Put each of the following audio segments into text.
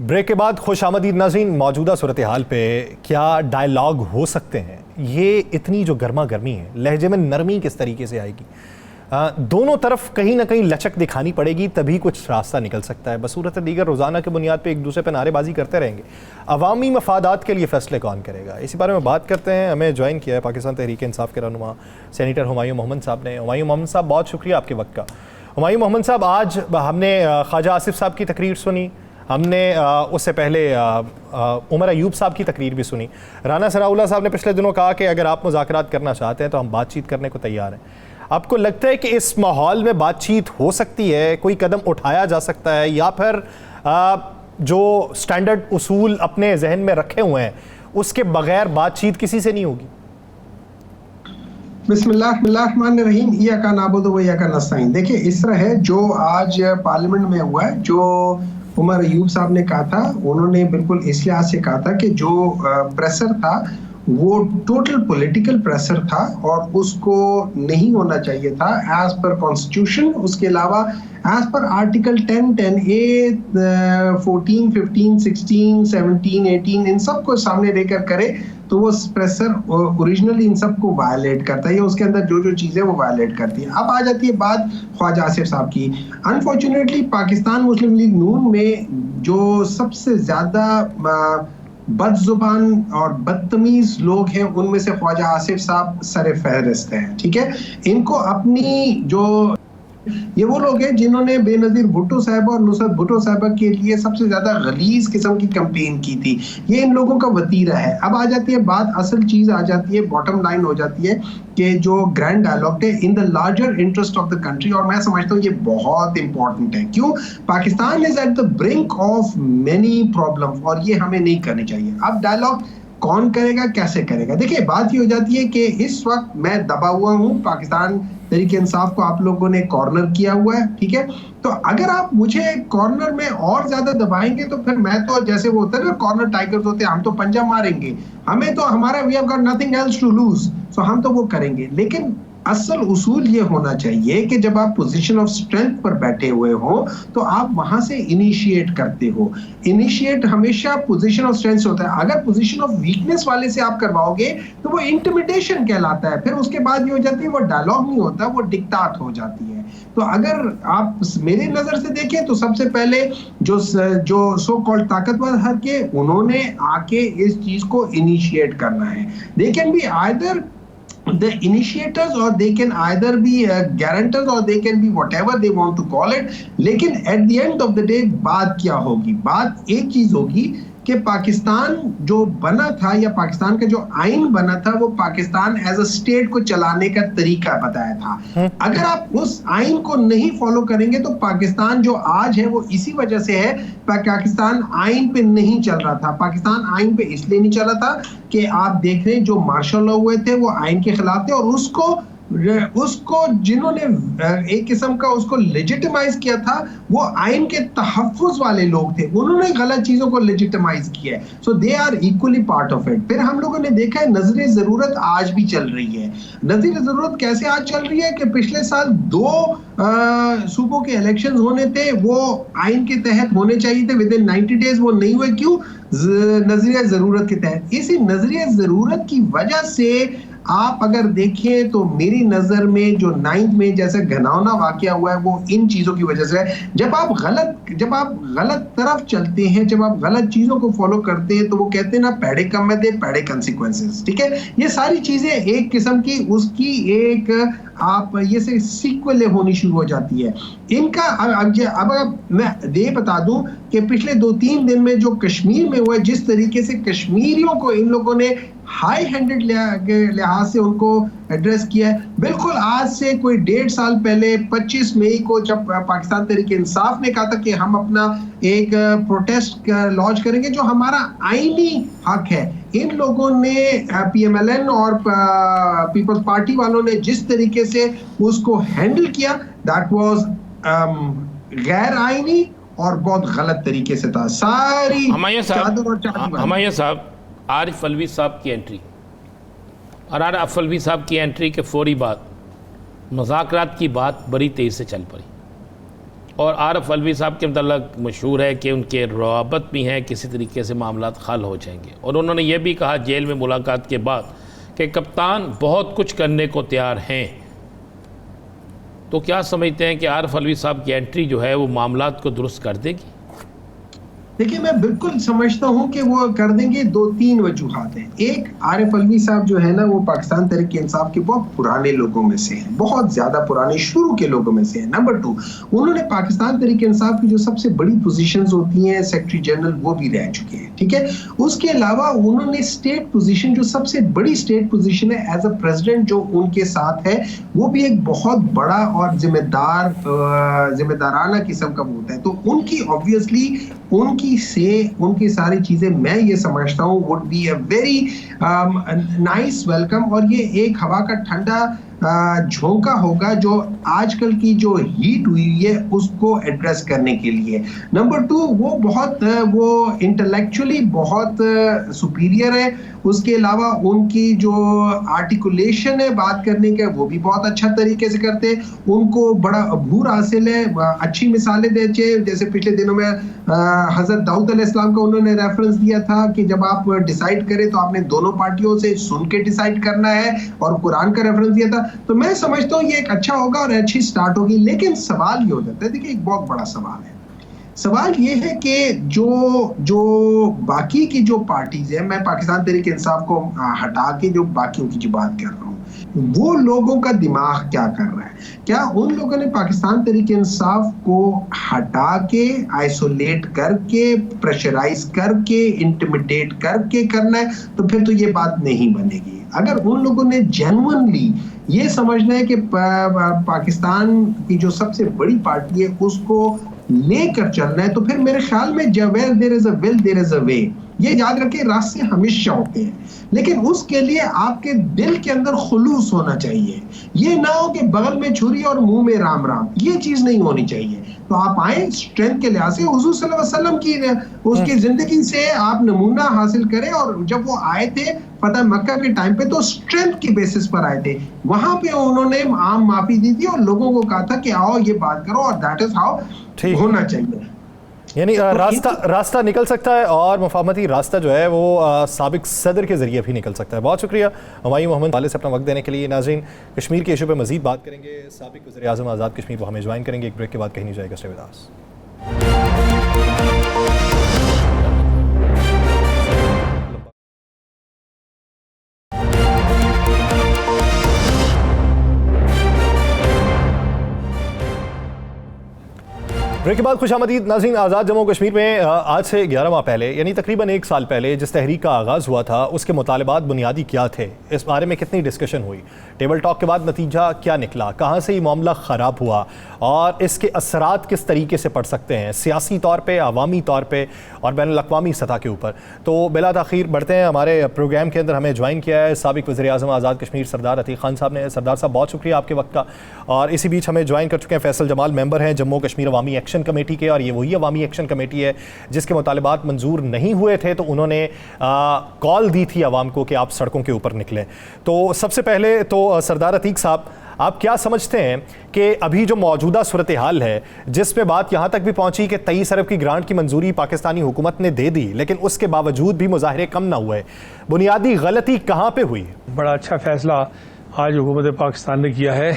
Break के बाद खुशामदीद नाज़रीन, मौजूदा सूरत हाल पे क्या डायलॉग हो सकते हैं? ये इतनी जो गर्मा गर्मी है, लहजे में नरमी किस तरीके से आएगी? दोनों तरफ कहीं ना कहीं लचक दिखानी पड़ेगी, तभी कुछ रास्ता निकल सकता है। बसूरत दीगर रोज़ाना के बुनियाद पे एक दूसरे पे नारेबाजी करते रहेंगे। अवामी मफादात के लिए फ़ैसले कौन करेगा, इसी बारे में बात करते हैं। हमें ज्वाइन किया है पाकिस्तान तहरीक इंसाफ के रहनुमा सेनेटर हुमायूं मोहम्मद साहब ने। हुमायूं मोहम्मद साहब, बहुत शुक्रिया आपके वक्त का। हुमायूं मोहम्मद साहब, आज हमने ख्वाजा आसिफ साहब की तकरीर सुनी, हमने उससे पहले उमर अयूब साहब की तकरीर भी सुनी। राना सनाउल्लाह साहब ने पिछले दिनों कहा कि अगर आप मुज़ाकरात करना चाहते हैं तो हम बातचीत करने को तैयार हैं। आपको लगता है कि इस माहौल में बातचीत हो सकती है, कोई कदम उठाया जा सकता है, या फिर जो स्टैंडर्ड उसूल अपने जहन में रखे हुए हैं उसके बगैर बातचीत किसी से नहीं होगी? बिस्मिल्लाहिर्रहमानिर्रहीम, इय्याका नअबुदु व इय्याका नस्तईन। देखिए, इस तरह है जो आज पार्लियामेंट में हुआ है, जो उमर अयूब साहब ने कहा था, उन्होंने बिल्कुल इस लिहाज से कहा था कि जो प्रेशर था वो टोटल पॉलिटिकल प्रेशर था और उसको नहीं होना चाहिए था एज पर कॉन्स्टिट्यूशन। उसके अलावा एज पर आर्टिकल 10, 10A, 14, 15, 16, 17, 18 इन सबको सामने लेकर करे तो वो प्रेशर ओरिजिनली इन सबको वायलेट करता है, या उसके अंदर जो जो चीज़ें वो वायलेट करती है। अब आ जाती है बात ख्वाजा आसिफ साहब की। अनफॉर्चुनेटली पाकिस्तान मुस्लिम लीग नून में जो सबसे ज़्यादा बदजुबान और बदतमीज लोग हैं उनमें से ख्वाजा आसिफ साहब सर फहरिस्त हैं। ठीक है, इनको अपनी जो ये वो लोग हैं जिन्होंने बेनजीर भुट्टो साहब और नुसरत भुट्टो साहब के लिए सबसे ज्यादा गलीज किस्म की कैंपेन की थी। ये इन लोगों का वतीरा है। अब आ जाती है बात, असल चीज आ जाती है, बॉटम लाइन हो जाती है कि जो ग्रैंड डायलॉग है in the larger interest of the country, और मैं समझता हूँ ये बहुत इंपॉर्टेंट है। क्यों? Pakistan is at the brink of many problem और ये हमें नहीं करनी चाहिए। अब डायलॉग कौन करेगा, कैसे करेगा? देखिए, बात ये हो जाती है कि इस वक्त मैं दबा हुआ हूँ, पाकिस्तान तहरीक इंसाफ को आप लोगों ने कॉर्नर किया हुआ है। ठीक है, तो अगर आप मुझे कॉर्नर में और ज्यादा दबाएंगे तो फिर मैं तो, जैसे वो होता है ना कॉर्नर टाइगर्स होते हैं, हम तो पंजा मारेंगे, हमें तो हमारा we have got nothing else to lose, so हम तो वो करेंगे। लेकिन असल उसूल ये होना चाहिए कि जब आप पोजीशन ऑफ स्ट्रेंथ पर बैठे हुए हो तो आप वहां से इनिशिएट करते हो। इनिशिएट हमेशा पोजीशन ऑफ स्ट्रेंथ से होता है। अगर पोजीशन ऑफ वीकनेस वाले से आप करवाओगे तो वो इंटिमिडेशन कहलाता है। फिर उसके बाद ये हो जाती है, वो डायलॉग नहीं होता, वो डिक्टाट हो जाती है। तो अगर आप मेरे नजर से देखें तो सबसे पहले जो सो कॉल्ड ताकतवर हर के, उन्होंने आके इस चीज को इनिशिएट करना है। They can be either the initiators or they can either be guarantors or they can be whatever they want to call it, लेकिन at the end of the day बात क्या होगी? बात एक चीज होगी कि पाकिस्तान जो बना था, या पाकिस्तान का जो आइन बना था, वो पाकिस्तान एज अ स्टेट को चलाने का तरीका बताया था। अगर आप उस आइन को नहीं फॉलो करेंगे तो पाकिस्तान जो आज है वो इसी वजह से है। पाकिस्तान आइन पे नहीं चल रहा था। पाकिस्तान आइन पे इसलिए नहीं चला था कि आप देख रहे हैं जो मार्शल लॉ हुए थे वो आइन के खिलाफ थे, और उसको जिन्होंने एक किस्म का उसको लेजिटिमाइज किया था वो आइन के तहफ्फुज वाले लोग थे, उन्होंने गलत चीजों को लेजिटिमाइज किया है। So they are equally part of it. फिर हम लोगों ने देखा है नजर जरूरत आज भी चल रही है। नजर जरूरत कैसे आज चल रही है कि पिछले साल 2 सूबों के इलेक्शंस होने थे, वो आइन के तहत होने चाहिए थे विद इन 90 डेज, वो नहीं हुए। क्यों? नजरिया जरूरत के तहत। इसी नजरिया जरूरत की वजह से आप अगर देखें तो मेरी नजर में जो 9 में जैसे घनावना वाकया हुआ है वो इन चीजों की वजह से है। जब आप गलत तरफ चलते हैं, जब आप गलत चीजों को फॉलो करते हैं, तो वो कहते हैं ना, पैड़े कम में दे पैड़े कंसिक्वेंसेस। ठीक है, ये सारी चीजें एक किस्म की उसकी एक आप ये से सीक्वल होनी शुरू हो जाती है इनका। अब मैं ये बता दूं कि पिछले 2-3 दिन में जो कश्मीर में हुआ, जिस तरीके से कश्मीरियों को इन लोगों ने हाई हैंडेड लिहाज से उनको एड्रेस किया है, बिल्कुल आज से कोई 1.5 साल पहले 25 मई को जब पाकिस्तान तहरीक इंसाफ ने कहा था कि हम अपना एक प्रोटेस्ट लॉन्च करेंगे जो हमारा आईनी हक है, इन लोगों ने PMLN और पीपल्स पार्टी वालों ने जिस तरीके से उसको हैंडल किया, दैट वाज गैर आईनी और बहुत गलत तरीके से था। सारी हमाया साहब, आरिफ अलवी साहब की एंट्री और आरिफ अलवी साहब की एंट्री के फौरी बाद मुज़ाकरात की बात बड़ी तेज़ से चल पड़ी। और आरिफ अलवी साहब के मतलब मशहूर है कि उनके रवाबत भी हैं, किसी तरीके से मामला हल हो जाएंगे। और उन्होंने ये भी कहा जेल में मुलाकात के बाद कि कप्तान बहुत कुछ करने को तैयार हैं। तो क्या समझते हैं कि आरिफ अलवी साहब की एंट्री जो है वो मामलात को दुरुस्त कर देगी? देखिए, मैं बिल्कुल समझता हूं कि वो कर देंगे। 2-3 वजूहात हैं। एक, आरिफ अलवी साहब जो है ना, वो पाकिस्तान तहरीक इंसाफ के बहुत पुराने लोगों में से हैं, बहुत ज्यादा पुराने शुरू के लोगों में से हैं। नंबर 2, उन्होंने पाकिस्तान तहरीक इंसाफ की जो सबसे बड़ी पोजीशंस होती हैं, सेक्रेटरी जनरल, वो भी रह चुके हैं, ठीक है। उसके अलावा उन्होंने स्टेट पोजीशन, जो सबसे बड़ी स्टेट पोजीशन है एज अ प्रेसिडेंट जो उनके साथ है, वो भी एक बहुत बड़ा और जिम्मेदाराना किस्म का होता है। तो उनकी ऑब्वियसली उनकी सारी चीजें मैं ये समझता हूँ would be a very nice welcome, और ये एक हवा का ठंडा झोंका होगा जो आजकल की जो हीट हुई है उसको एड्रेस करने के लिए। नंबर 2, वो इंटेलेक्चुअली बहुत सुपीरियर है। उसके अलावा उनकी जो आर्टिकुलेशन है बात करने का, वो भी बहुत अच्छा तरीके से करते हैं। उनको बड़ा अबूर हासिल है, अच्छी मिसालें देते। जैसे पिछले दिनों में हजरत दाऊद अलैहिस्सलाम का उन्होंने रेफरेंस दिया था कि जब आप डिसाइड करें तो आपने दोनों पार्टियों से सुन के डिसाइड करना है, और कुरान का रेफरेंस दिया था। तो मैं समझता हूँ ये एक अच्छा होगा और अच्छी स्टार्ट होगी। लेकिन सवाल ये हो जाता है, देखिए एक बहुत बड़ा सवाल है। सवाल ये है कि जो बाकी की जो पार्टीज है, मैं पाकिस्तान तहरीक इंसाफ को हटा के जो बाकियों की जो बात कर रहा हूँ, वो लोगों का दिमाग क्या कर रहा है? क्या उन लोगों ने पाकिस्तान तहरीक इंसाफ को हटा के, आइसोलेट करके, प्रेशराइज करके, इंटिमिडेट करके करना है? तो फिर तो ये बात नहीं बनेगी। अगर उन लोगों ने जेन्युइनली ये समझना है कि पाकिस्तान की जो सबसे बड़ी पार्टी है उसको लेकर चलना है, तो फिर मेरे ख्याल में where there is a will there is a way. ये याद रखें, रास्ते हमेशा होते हैं, लेकिन उसके लिए आपके दिल के अंदर खुलूस होना चाहिए। ये ना हो कि बगल में छुरी और मुंह में राम राम, ये चीज नहीं होनी चाहिए। तो आप आए स्ट्रेंथ के लिहाज से, हुजूर सल्लल्लाहु अलैहि वसल्लम की उसकी जिंदगी से आप नमूना हासिल करें। और जब वो आए थे फतह मक्का के टाइम पे, तो स्ट्रेंथ की बेसिस पर आए थे। वहां पे उन्होंने आम माफी दी थी और लोगों को कहा था कि आओ ये बात करो, और दैट इज हाउ होना चाहिए। यानी रास्ता निकल सकता है, और मुफाहमती रास्ता जो है वो साबिक सदर के जरिए भी निकल सकता है। बहुत शुक्रिया हुमायूं मोहम्मद वाले से अपना वक्त देने के लिए। नाज़रीन, कश्मीर के इशू पे मजीद बात करेंगे। साबिक वज़ीर आज़म आज़ाद कश्मीर वो हमें ज्वाइन करेंगे। एक ब्रेक के बाद कहीं नहीं जाएगा। Stay with us. ब्रेक के बाद खुशामदीद नाज़रीन। आज़ाद जम्मू कश्मीर में आज से 11 माह पहले, यानी तकरीबन 1 साल पहले जिस तहरीक का आगाज़ हुआ था, उसके मुतालबात बुनियादी क्या थे, इस बारे में कितनी डिस्कशन हुई, टेबल टॉक के बाद नतीजा क्या निकला, कहाँ से ये मामला ख़राब हुआ और इसके असरात किस तरीके से पड़ सकते हैं सियासी तौर पर, अवामी तौर पर और बैनुल-अक़वामी सतह के ऊपर। तो बिला ताख़ीर बढ़ते हैं। हमारे प्रोग्राम के अंदर हमें ज्वाइन किया है साबिक वज़ीर आज़म आज़ाद कश्मीर सरदार अतीक खान साहब ने। सरदार साहब, बहुत शुक्रिया आपके वक्त का। और इसी बीच हमें ज्वाइन कर चुके हैं फैसल जमाल, मेंबर हैं जम्मू कश्मीर अवामी एक्शन कमेटी के, और ये वही अवामी एक्शन कमेटी है जिसके मुतालिबात मंजूर नहीं हुए थे तो उन्होंने कॉल दी थी आवाम को कि आप सड़कों के ऊपर निकलें। तो सबसे पहले तो सरदार अतीक साहब, आप क्या समझते हैं कि अभी जो मौजूदा सूरत हाल है, जिसमें बात यहाँ तक भी पहुँची कि 23 अरब की ग्रांट की मंजूरी पाकिस्तानी हुकूमत ने दे दी, लेकिन उसके बावजूद भी मुजाहरे कम ना हुए, बुनियादी गलती कहाँ पे हुई? बड़ा अच्छा फैसला आज हुकूमत पाकिस्तान ने किया है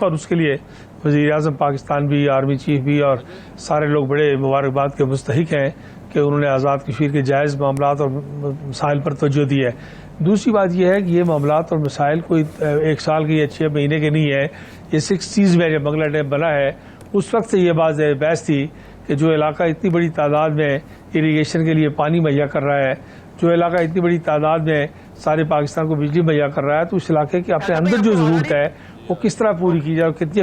और उसके लिए वज़ीर आज़म पाकिस्तान भी, आर्मी चीफ भी और सारे लोग बड़े मुबारकबाद के मुस्तहिक हैं कि उन्होंने आज़ाद कश्मीर के जायज़ मामलात और मसाइल पर तवज्जो दी है। दूसरी बात यह है कि ये मामलात और मसाइल कोई 1 साल के या 6 महीने के नहीं है। ये 60s में जब बंगला डैम बना है उस वक्त से ये बात बहस थी कि जो इलाका इतनी बड़ी तादाद में इरीगेशन के लिए पानी मुहैया कर रहा है, जो इलाका इतनी बड़ी तादाद में सारे पाकिस्तान को बिजली मुहैया कर रहा है, तो उस इलाके की अपने अंदर जो ज़रूरत है वो किस तरह पूरी की जाए। कितनी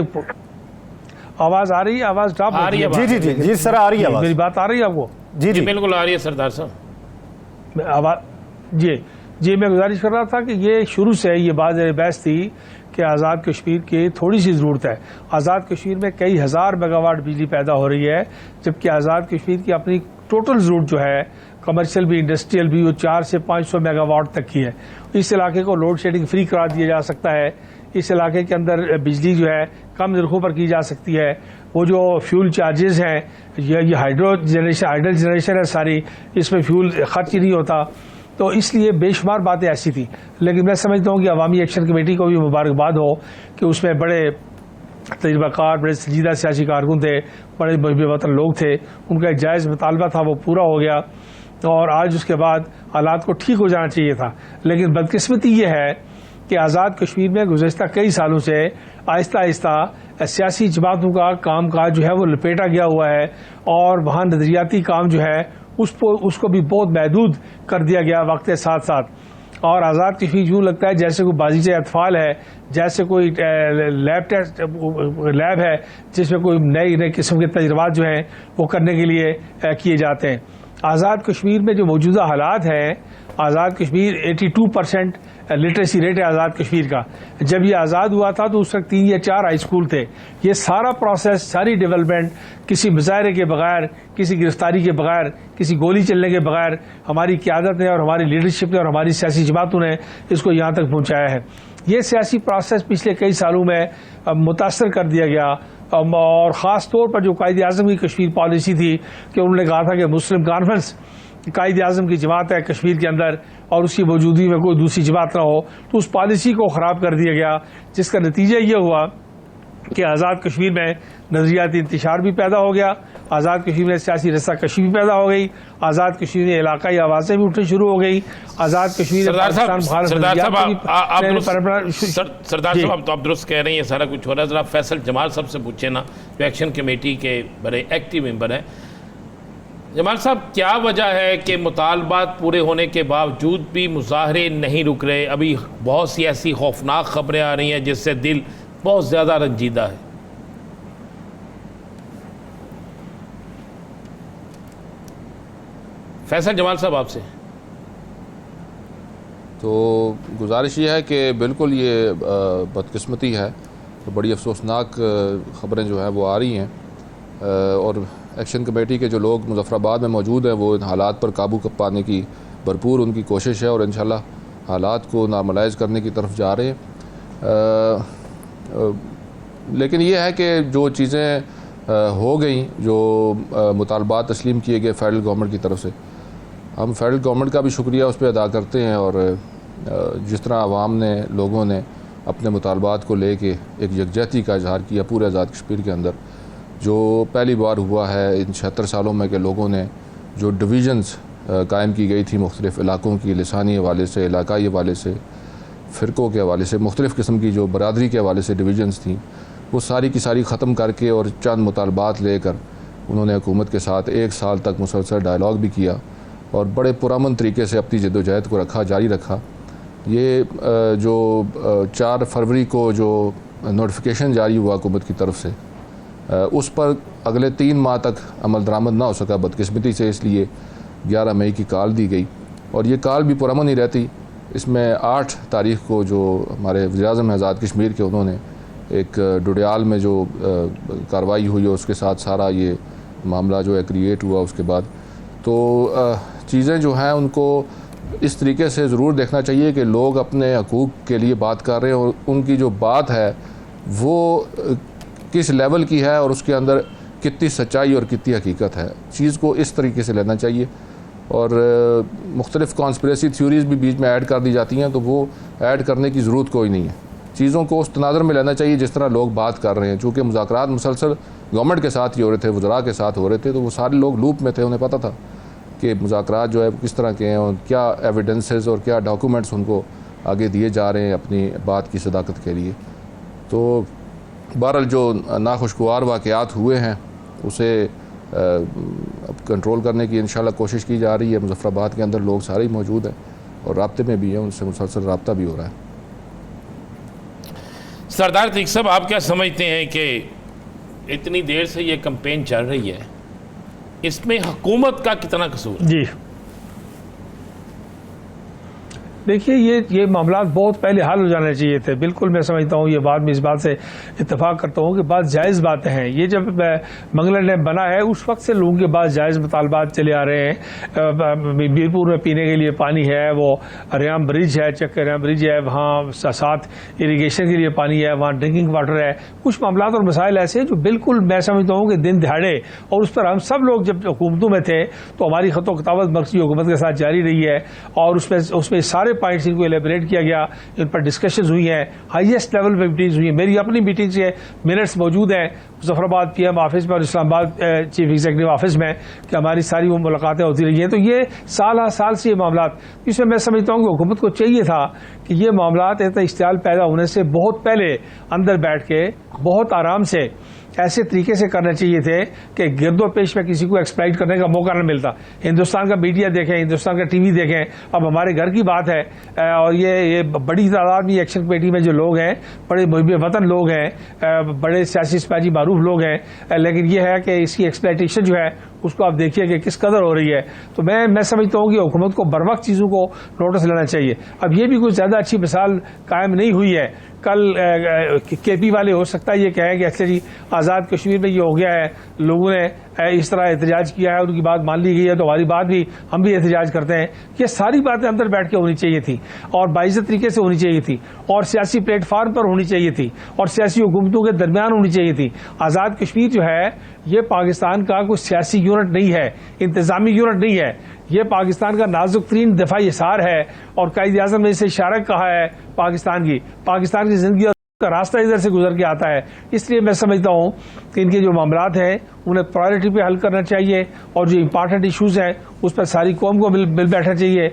आवाज़ आ रही है? आवाज़ ड्रॉप आ रही है? जी जी जी जी सर, आ रही है आवाज़। मेरी बात आ रही है आपको? जी जी बिल्कुल आ रही है सरदार साहब आवाज़। जी मैं गुजारिश कर रहा था कि ये शुरू से ये बात बहस थी कि आज़ाद कश्मीर की थोड़ी सी ज़रूरत है। आज़ाद कश्मीर में कई हज़ार मेगावाट बिजली पैदा हो रही है, जबकि आज़ाद कश्मीर की अपनी टोटल ज़रूरत जो है कमर्शियल भी इंडस्ट्रियल भी वो 400 से 500 मेगावाट तक की है। इस इलाके को लोड शेडिंग फ्री करा दिया जा सकता है। इस इलाके के अंदर बिजली जो है कम नरखों पर की जा सकती है। वो जो फ्यूल चार्जेस हैं, ये हाइड्रो जनरेशन है सारी, इसमें फ्यूल खर्च ही नहीं होता। तो इसलिए बेशुमार बातें ऐसी थी। लेकिन मैं समझता हूँ कि अवामी एक्शन कमेटी को भी मुबारकबाद हो कि उसमें बड़े तजुर्बाकार, बड़े संजीदा सियासी कारकुन थे, बड़े वतन लोग थे, उनका एक जायज़ मुतालबा था, वो पूरा हो गया और आज उसके बाद हालात को ठीक हो जाना चाहिए था। लेकिन बदकिस्मती ये है कि आज़ाद कश्मीर में गुज़श्ता कई सालों से आहिस्ता आहिस्ता सियासी जमातों का काम काज जो है वो लपेटा गया हुआ है और वहाँ नज़रियाती काम जो है उसको भी बहुत महदूद कर दिया गया वक्त के साथ साथ। और आज़ाद कश्मीर यूँ लगता है जैसे कोई बाज़ीज़ अतफ़ाल है, जैसे कोई लैब है जिसमें कोई नए किस्म के तजुर्बात जो हैं वो करने के लिए किए जाते हैं। आज़ाद कश्मीर में जो मौजूदा हालात हैं, आज़ाद कश्मीर 82% लिटरेसी रेट है आज़ाद कश्मीर का। जब ये आज़ाद हुआ था तो उस वक्त 3 या 4 हाई स्कूल थे। ये सारा प्रोसेस, सारी डेवलपमेंट किसी मुजाहरे के बगैर, किसी गिरफ्तारी के बगैर, किसी गोली चलने के बगैर हमारी क़यादत ने और हमारी लीडरशिप ने और हमारी सियासी जमातों ने इसको यहाँ तक पहुँचाया है। ये सियासी प्रोसेस पिछले कई सालों में मुतासर कर दिया गया और ख़ास तौर पर जो कायद आज़म की कश्मीर पॉलिसी थी कि उन्होंने कहा था कि मुस्लिम कॉन्फ्रेंस कायद आज़म की जमात है कश्मीर के अंदर और उसकी मौजूदगी में कोई दूसरी जमात ना हो, तो उस पॉलिसी को ख़राब कर दिया गया, जिसका नतीजा ये हुआ कि आज़ाद कश्मीर में नज़रियाती इंतशार भी पैदा हो गया, आज़ाद कश्मीर में सियासी रस्साकशी भी पैदा हो गई, आज़ाद कश्मीर में इलाकाई आवाज़ें भी उठनी शुरू हो गई, आज़ाद कश्मीर में सरदार साहब आप दुरुस्त कह रहे हैं, ये सारा कुछ हो रहा है। ज़रा फैसल जमाल साहब से पूछे ना, जो एक्शन कमेटी के बड़े एक्टिव मेंबर हैं। जमाल साहब, क्या वजह है कि मुतालबात पूरे होने के बावजूद भी मुजाहरे नहीं रुक रहे? अभी बहुत सी ऐसी खौफनाक खबरें आ रही हैं जिससे दिल बहुत ज़्यादा रंजीदा है। फैसल जमाल साहब आपसे तो गुजारिश ये है कि बिल्कुल ये बदकिस्मती है, तो बड़ी अफसोसनाक ख़बरें जो हैं वो आ रही हैं और एक्शन कमेटी के जो लोग मुज़फ़्फ़राबाद में मौजूद हैं वो इन हालात पर काबू पाने की भरपूर उनकी कोशिश है और इंशाल्लाह हालात को नॉर्मलाइज़ करने की तरफ जा रहे हैं। लेकिन ये है कि जो चीज़ें हो गई, जो मुतालबात तस्लीम किए गए फेडरल गवर्नमेंट की तरफ से, हम फेडरल गवर्नमेंट का भी शुक्रिया उस पर अदा करते हैं और जिस तरह आवाम ने, लोगों ने अपने मुतालबात को लेके एक यकजहती का इजहार किया पूरे आज़ाद कश्मीर के अंदर, जो पहली बार हुआ है इन 76 सालों में कि लोगों ने जो डिवीज़न्स कायम की गई थी मुख्तलिफ़ इलाकों की, लिसानी हवाले से, इलाकाई हवाले से, फ़िरक़ों के हवाले से, मुख्तलिफ़ किस्म की जो बरादरी के हवाले से डिवीज़न्स थी, वो सारी की सारी ख़त्म करके और चंद मुतालबात लेकर उन्होंने हुकूमत के साथ 1 साल तक मुसलसल डायलॉग भी किया और बड़े पुरअमन तरीके से अपनी जद्दोजहद को जारी रखा। ये जो 4 फरवरी को जो नोटिफिकेशन जारी हुआ हुकूमत की तरफ से, उस पर अगले 3 माह तक अमल दरामद ना हो सका बदकिस्मती से, इसलिए 11 मई की कॉल दी गई और ये कॉल भी पुरअमन ही रहती। इसमें 8 तारीख़ को जो हमारे वज़ीर-ए-आज़म आज़ाद कश्मीर के, उन्होंने एक डुडियाल में जो कार्रवाई हुई है उसके साथ सारा ये मामला जो है क्रिएट हुआ। उसके बाद तो चीज़ें जो हैं उनको इस तरीके से ज़रूर देखना चाहिए कि लोग अपने हकूक़ के लिए बात कर रहे हैं और उनकी जो बात है वो किस लेवल की है और उसके अंदर कितनी सच्चाई और कितनी हकीकत है, चीज़ को इस तरीके से लेना चाहिए। और मुख्तलिफ़ कॉन्स्पिरेसी थ्योरीज़ भी बीच में ऐड कर दी जाती हैं, तो वो ऐड करने की ज़रूरत कोई नहीं है। चीज़ों को उस तनाज़ुर में लेना चाहिए जिस तरह लोग बात कर रहे हैं। चूँकि मुज़ाकरात मुसलसल गवर्नमेंट के साथ ही हो रहे थे, वज़रा के साथ हो रहे थे, तो वो सारे लोग लूप में थे, उन्हें पता था कि मुज़ाकरात जो है किस तरह के हैं और क्या एविडेंसेस और क्या डॉक्यूमेंट्स उनको आगे दिए जा रहे हैं अपनी बात की सदाकत के लिए। तो बहरहाल जो नाखुशगवार वाक़यात हुए हैं उसे अब कंट्रोल करने की इंशाल्लाह कोशिश की जा रही है। मुज़फ़्फ़राबाद के अंदर लोग सारे ही मौजूद हैं और राब्ते में भी हैं, उनसे मुसलसल राब्ता भी हो रहा है। सरदार अतीक साहब, आप क्या समझते हैं कि इतनी देर से ये कैंपेन चल रही है, इसमें हुकूमत का कितना कसूर? जी, देखिए ये मामला बहुत पहले हल हो जाने चाहिए थे। बिल्कुल मैं समझता हूँ, ये बात में इस बात से इत्तेफाक करता हूँ कि बात जायज़ बातें हैं। ये जब मंगलम डैम बना है उस वक्त से लोगों के पास जायज़ मुतालबात चले आ रहे हैं। मीरपुर में पीने के लिए पानी है, वो रियाम ब्रिज है, चक रियाम ब्रिज है, वहाँ साथ इरीगेशन के लिए पानी है, वहाँ ड्रिंकिंग वाटर है। कुछ मामला और मसाइल ऐसे जो बिल्कुल मैं समझता हूँ कि दिन दिहाड़े, और उस पर हम सब लोग जब हुकूमतों में थे तो हमारी खतो किताबत मर्कज़ी हुकूमत के साथ जारी रही है, और उसमें सारे पॉइंट्स इनको एलेबरेट किया गया, इन पर डिस्कशंस हुई हैं, हाईएस्ट लेवल पे मीटिंग्स हुई हैं। मेरी अपनी मीटिंग्स के मिनट्स मौजूद हैं मुज़फ़्फ़राबाद पीएम ऑफिस में और इस्लामाबाद चीफ एग्जीक्यूटिव ऑफिस में, कि हमारी सारी वो मुलाकातें होती रही हैं। तो ये साल से ये मामला, इसमें मैं समझता हूँ कि हुकूमत को चाहिए था कि ये मामला इश्तियाल पैदा होने से बहुत पहले अंदर बैठ के बहुत आराम से ऐसे तरीके से करना चाहिए थे कि गिरदो पेश में किसी को एक्सप्लॉइट करने का मौका न मिलता। हिंदुस्तान का मीडिया देखें, हिंदुस्तान का टीवी देखें, अब हमारे घर की बात है, और ये बड़ी तादाद में एक्शन कमेटी में जो लोग हैं, बड़े मुहिब वतन लोग हैं, बड़े सियासी सिपाही मारूफ लोग हैं, लेकिन ये है कि इसकी एक्सप्लॉइटेशन जो है उसको आप देखिए कि किस कदर हो रही है। तो मैं समझता हूँ कि हुकूमत को बर वक्त चीज़ों को नोटिस लेना चाहिए। अब ये भी कुछ ज़्यादा अच्छी मिसाल कायम नहीं हुई है। कल केपी वाले हो सकता है ये कहें कि अच्छा जी आज़ाद कश्मीर में ये हो गया है, लोगों ने इस तरह एहतजाज किया है, उनकी बात मान ली गई है, तो हमारी बात भी हम भी एहतजाज करते हैं। ये सारी बातें अंदर बैठ के होनी चाहिए थी और बाइज़्ज़त तरीके से होनी चाहिए थी, और सियासी प्लेटफार्म पर होनी चाहिए थी, और सियासी हुकूमतों के दरमियान होनी चाहिए थी। आज़ाद कश्मीर जो है ये पाकिस्तान का कोई सियासी यूनिट नहीं है, इंतजामी यूनिट नहीं है, ये पाकिस्तान का नाजुक तरीन दफाई हिसार है, और कायद आज़म ने इसे इशारा कहा है पाकिस्तान की जिंदगी और का रास्ता इधर से गुजर के आता है। इसलिए मैं समझता हूँ कि इनके जो मामलात हैं उन्हें प्रायोरिटी पे हल करना चाहिए, और जो इम्पॉर्टेंट इशूज़ हैं उस पर सारी कौम को बिल बैठना चाहिए,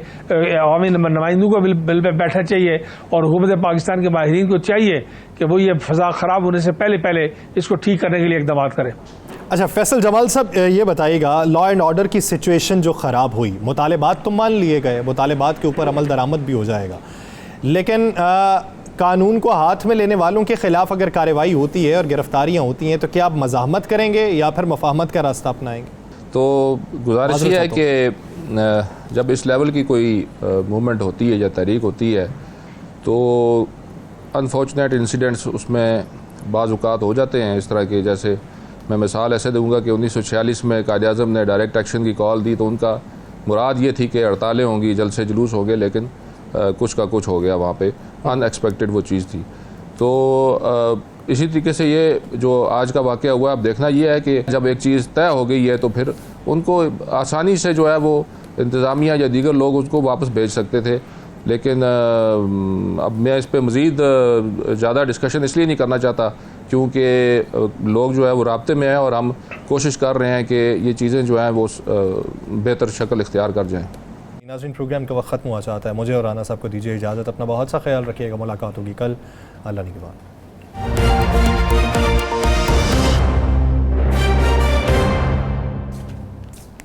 अवामी नुमाइंदों को बिल बैठना चाहिए, और हुकूमत पाकिस्तान के माहिरीन को चाहिए कि वो ये फ़ज़ा ख़राब होने से पहले इसको ठीक करने के लिए इक़दाम करें। अच्छा फैसल जमाल साहब, ये बताइएगा, लॉ एंड ऑर्डर की सिचुएशन जो ख़राब हुई, मुतालबात तो मान लिए गए, मुतालबात के ऊपर अमल दरामद भी हो जाएगा, लेकिन कानून को हाथ में लेने वालों के ख़िलाफ़ अगर कार्रवाई होती है और गिरफ्तारियाँ होती हैं तो क्या आप मज़ाहमत करेंगे या फिर मुफ़ाहमत का रास्ता अपनाएंगे? तो गुजारिश ये है कि जब इस लेवल की कोई मूवमेंट होती है या तहरीक होती है तो अनफॉर्चुनेट इंसिडेंट्स उसमें बाज़ औक़ात हो जाते हैं इस तरह के। जैसे मैं मिसाल ऐसे दूंगा कि 1946 में कायद आज़म ने डायरेक्ट एक्शन की कॉल दी, तो उनका मुराद ये थी कि हड़तालें होंगी, जलसे जुलूस हो गए, लेकिन कुछ का कुछ हो गया वहाँ पे, अनएक्सपेक्टेड वो चीज़ थी। तो इसी तरीके से ये जो आज का वाक़या हुआ, अब देखना ये है कि जब एक चीज़ तय हो गई है तो फिर उनको आसानी से जो है वो इंतज़ामिया या दीगर लोग उसको वापस भेज सकते थे, लेकिन अब मैं इस पर मज़ीद ज़्यादा डिस्कशन इसलिए नहीं करना चाहता क्योंकि लोग जो है वो राब्ते में हैं और हम कोशिश कर रहे हैं कि ये चीज़ें जो हैं वो बेहतर शक्ल इख्तियार कर जाएँ। नाज़रीन, प्रोग्राम का वक्त ख़त्म हुआ चाहता है, मुझे और राना साहब को दीजिए इजाज़त। अपना बहुत सा ख्याल रखिएगा, मुलाकात होगी कल, अल्लाह ने के बाद।